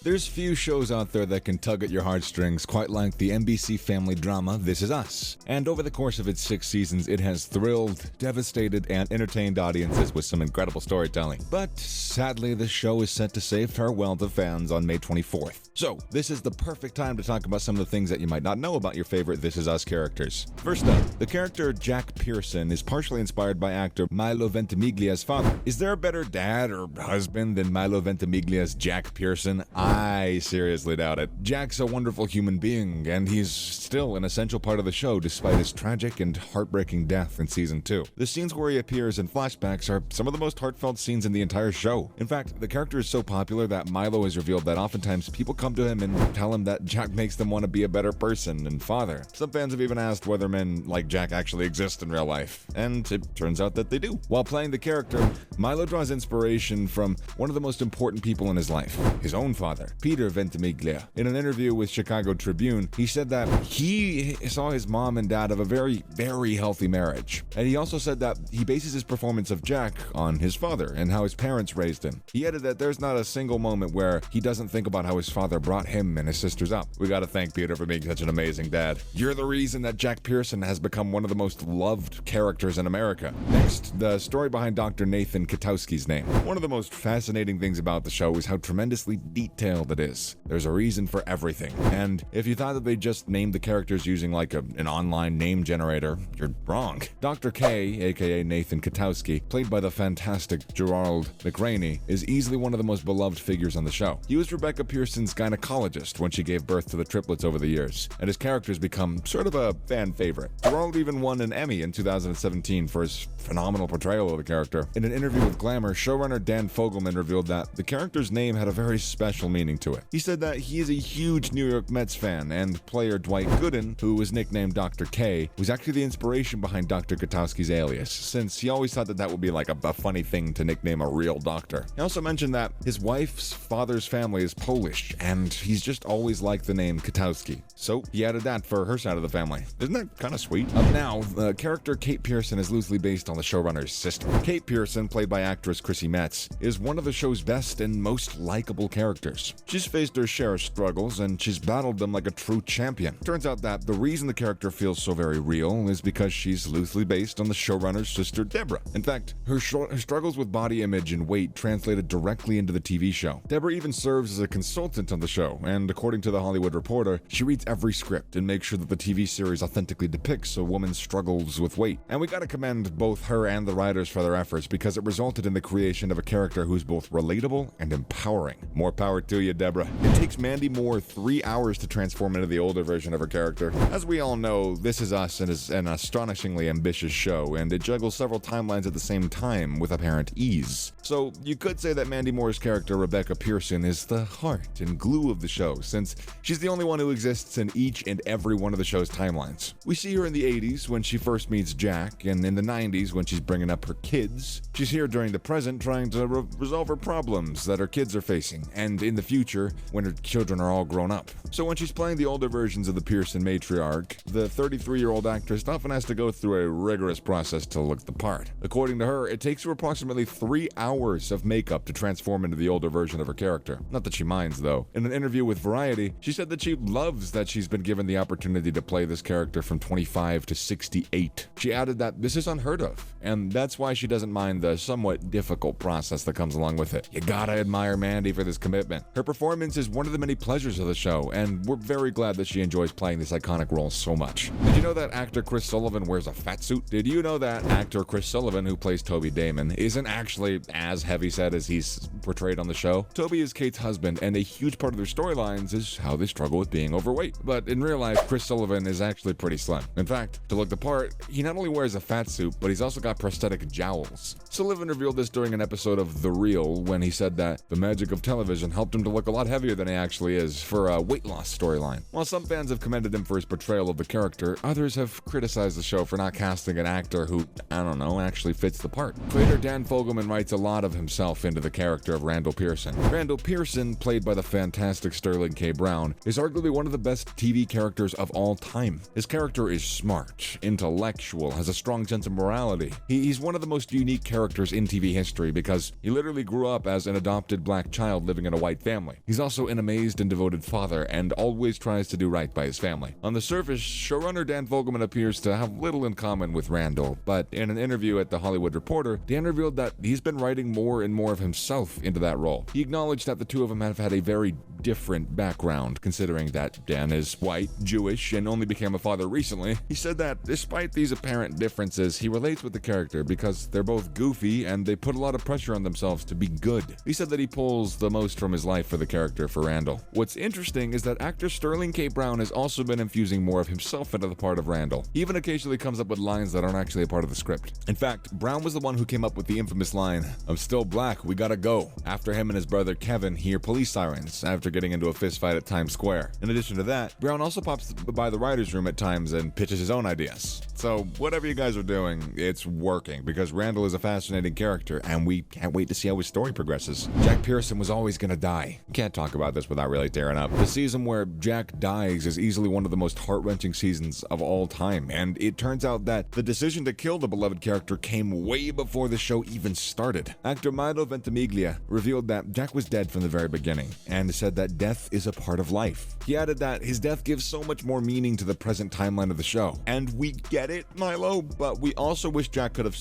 There's few shows out there that can tug at your heartstrings quite like the NBC family drama This Is Us. And over the course of its 6 seasons, it has thrilled, devastated, and entertained audiences with some incredible storytelling. But sadly, the show is set to save farewell to fans on May 24th. So, this is the perfect time to talk about some of the things that you might not know about your favorite This Is Us characters. First up, the character Jack Pearson is partially inspired by actor Milo Ventimiglia's father. Is there a better dad or husband than Milo Ventimiglia's Jack Pearson? I seriously doubt it. Jack's a wonderful human being, and he's still an essential part of the show despite his tragic and heartbreaking death in season 2. The scenes where he appears in flashbacks are some of the most heartfelt scenes in the entire show. In fact, the character is so popular that Milo has revealed that oftentimes people come to him and tell him that Jack makes them want to be a better person and father. Some fans have even asked whether men like Jack actually exist in real life, and it turns out that they do. While playing the character, Milo draws inspiration from one of the most important people in his life, his own father, Peter Ventimiglia. In an interview with Chicago Tribune, he said that he saw his mom and dad have a very, very healthy marriage. And he also said that he bases his performance of Jack on his father and how his parents raised him. He added that there's not a single moment where he doesn't think about how his father brought him and his sisters up. We gotta thank Peter for being such an amazing dad. You're the reason that Jack Pearson has become one of the most loved characters in America. Next, the story behind Dr. Nathan Katowski's name. One of the most fascinating things about the show is how tremendously detailed it is. There's a reason for everything. And if you thought that they just named the characters using like an online name generator, you're wrong. Dr. K, aka Nathan Katowski, played by the fantastic Gerald McRaney, is easily one of the most beloved figures on the show. He was Rebecca Pearson's gynecologist when she gave birth to the triplets over the years, and his character's become sort of a fan favorite. Gerald even won an Emmy in 2017 for his phenomenal portrayal of the character. In an interview with Glamour, showrunner Dan Fogelman revealed that the character's name had a very special meaning to it. He said that he is a huge New York Mets fan, and player Dwight Gooden, who was nicknamed Dr. K, was actually the inspiration behind Dr. Katowski's alias, since he always thought that that would be like a funny thing to nickname a real doctor. He also mentioned that his wife's father's family is Polish, and he's just always liked the name Katowski, so he added that for her side of the family. Isn't that kind of sweet? Up now, the character Kate Pearson is loosely based on the showrunner's sister. Kate Pearson, played by actress Chrissy Metz, is one of the show's best and most likable characters. She's faced her share of struggles, and she's battled them like a true champion. Turns out that the reason the character feels so very real is because she's loosely based on the showrunner's sister Deborah. In fact, her struggles with body image and weight translated directly into the TV show. Deborah even serves as a consultant on the show, and according to The Hollywood Reporter, she reads every script and makes sure that the TV series authentically depicts a woman's struggles with weight. And we gotta commend both her and the writers for their efforts, because it resulted in the creation of a character who's both relatable and empowering. More power to you, Deborah. It takes Mandy Moore 3 hours to transform into the older version of her character. As we all know, This Is Us is an astonishingly ambitious show, and it juggles several timelines at the same time with apparent ease. So you could say that Mandy Moore's character, Rebecca Pearson, is the heart and glue of the show, since she's the only one who exists in each and every one of the show's timelines. We see her in the 80s when she first meets Jack, and in the 90s when she's bringing up her kids. She's here during the present trying to resolve her problems that her kids are facing, and in the future when her children are all grown up. So when she's playing the older versions of the Pearson matriarch, the 33-year-old actress often has to go through a rigorous process to look the part. According to her, it takes her approximately 3 hours of makeup to transform into the older version of her character. Not that she minds, though. In an interview with Variety, she said that she loves that she's been given the opportunity to play this character from 25 to 68. She added that this is unheard of, and that's why she doesn't mind the somewhat difficult process that comes along with it. You gotta admire Mandy for this commitment. Her performance is one of the many pleasures of the show, and we're very glad that she enjoys playing this iconic role so much. Did you know that actor Chris Sullivan wears a fat suit? Did you know that actor Chris Sullivan, who plays Toby Damon, isn't actually as heavyset as he's portrayed on the show? Toby is Kate's husband, and a huge part of their storylines is how they struggle with being overweight. But in real life, Chris Sullivan is actually pretty slim. In fact, to look the part, he not only wears a fat suit, but he's also got prosthetic jowls. Sullivan revealed this during an episode of The Real when he said that the magic of television helped him to look a lot heavier than he actually is for a weight loss storyline. While some fans have commended him for his portrayal of the character, others have criticized the show for not casting an actor who, I don't know, actually fits the part. Creator Dan Fogelman writes a lot of himself into the character of Randall Pearson. Randall Pearson, played by the fantastic Sterling K. Brown, is arguably one of the best TV characters of all time. His character is smart, intellectual, has a strong sense of morality. He's one of the most unique characters in TV history because he literally grew up as an adopted black child living in a white family. He's also an amazed and devoted father and always tries to do right by his family. On the surface, showrunner Dan Fogelman appears to have little in common with Randall, but in an interview at The Hollywood Reporter, Dan revealed that he's been writing more and more of himself into that role. He acknowledged that the two of them have had a very different background, considering that Dan is white, Jewish, and only became a father recently. He said that despite these apparent differences, he relates with the character because they're both goofy and they put a lot of pressure on themselves to be good. He said that he pulls the most from his life for the character for Randall. What's interesting is that actor Sterling K. Brown has also been infusing more of himself into the part of Randall. He even occasionally comes up with lines that aren't actually a part of the script. In fact, Brown was the one who came up with the infamous line, "I'm still black, we gotta go," after him and his brother Kevin hear police sirens after getting into a fistfight at Times Square. In addition to that, Brown also pops by the writer's room at times and pitches his own ideas. So whatever you guys are doing, it's working because Randall is a fascinating character and we can't wait to see how his story progresses. Jack Pearson was always gonna die. Can't talk about this without really tearing up. The season where Jack dies is easily one of the most heart-wrenching seasons of all time, and it turns out that the decision to kill the beloved character came way before the show even started. Actor Milo Ventimiglia revealed that Jack was dead from the very beginning and said that death is a part of life. He added that his death gives so much more meaning to the present timeline of the show. And we get it, Milo, but we also wish Jack could have,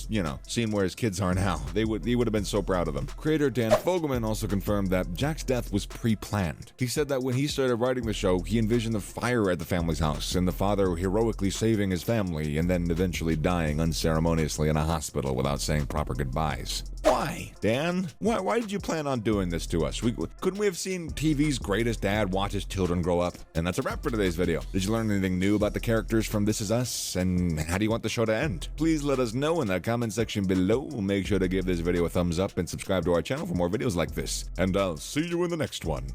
seen where his kids are now. He would have been so proud of them. Creator Dan Fogelman also confirmed that Jack's death was pre-planned. He said that when he started writing the show, he envisioned the fire at the family's house and the father heroically saving his family and then eventually dying unceremoniously in a hospital without saying proper goodbyes. Why, Dan? Why did you plan on doing this to us? Couldn't we have seen TV's greatest dad watch his children grow up? And that's a wrap for today's video. Did you learn anything new about the characters from This Is Us? And how do you want the show to end? Please let us know in the comment section below. Make sure to give this video a thumbs up and subscribe to our channel for more videos like this. And I'll see you in the next one.